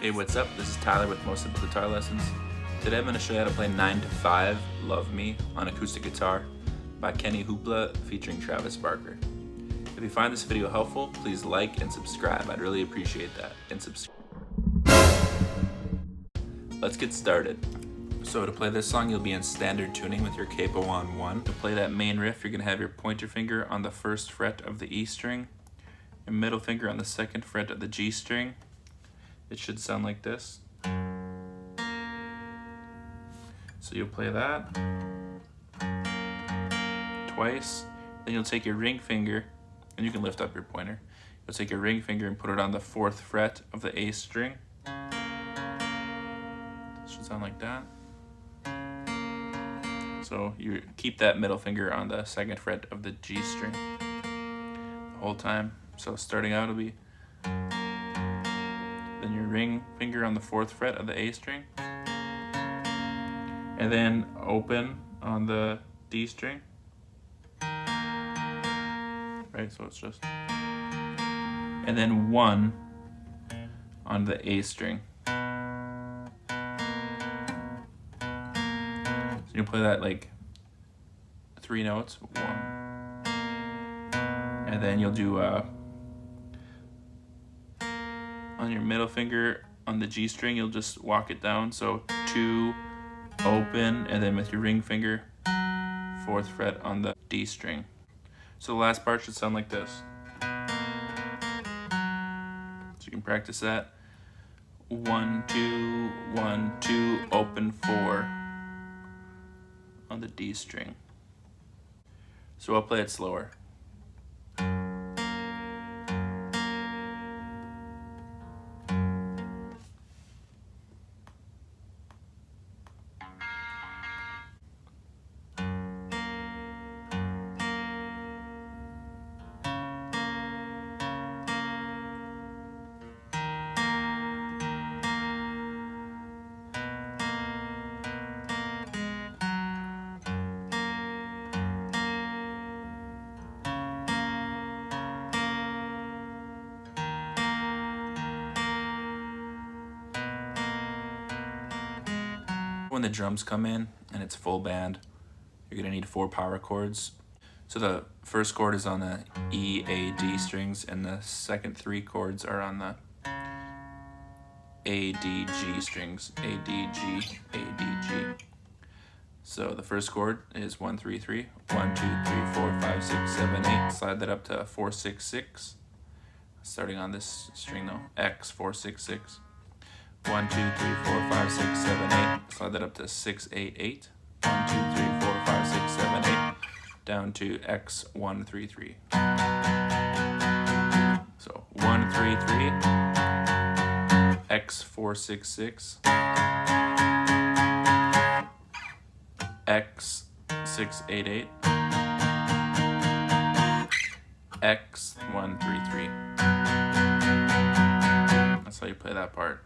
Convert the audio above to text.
Hey, what's up? This is Tyler with Most Simple Guitar Lessons. Today I'm going to show you how to play 9 to 5 Love Me on acoustic guitar by KennyHoopla featuring Travis Barker. If you find this video helpful, please like and subscribe. I'd really appreciate that. And let's get started. So to play this song, you'll be in standard tuning with your capo on 1. To play that main riff, you're going to have your pointer finger on the 1st fret of the E string, your middle finger on the 2nd fret of the G string. It should sound like this. So you'll play that twice. Then you'll take your ring finger, and you can lift up your pointer. You'll take your ring finger and put it on the 4th fret of the A string. It should sound like that. So you keep that middle finger on the 2nd fret of the G string the whole time. So starting out, it'll be then your ring finger on the 4th fret of the A string, and then open on the D string. Right, so it's just, and then 1 on the A string. So you play that like 3 notes, 1, and then you'll do on your middle finger on the G string, you'll just walk it down. So 2, open, and then with your ring finger, 4th fret on the D string. So the last part should sound like this. So you can practice that. 1, 2, 1, 2, open 4 on the D string. So I'll play it slower. When the drums come in and it's full band, you're gonna need 4 power chords. So the first chord is on the E, A, D strings, and the second 3 chords are on the A, D, G strings. A, D, G, A, D, G. So the first chord is 1, 3, 3. 1, 2, 3, 4, 5, 6, 7, 8. Slide that up to 4, 6, 6. Starting on this string though, X, 4, 6, 6. 1, 2, 3, 4, 5, 6, 7, 8. Slide that up to 6, 8, 8. 1, 2, 3, 4, 5, 6, 7, 8. Down to X, 1, 3, 3. So 1, 3, 3. X, 4, 6, 6. X, 6, 8, 8. X, 1, 3, 3. That's how you play that part.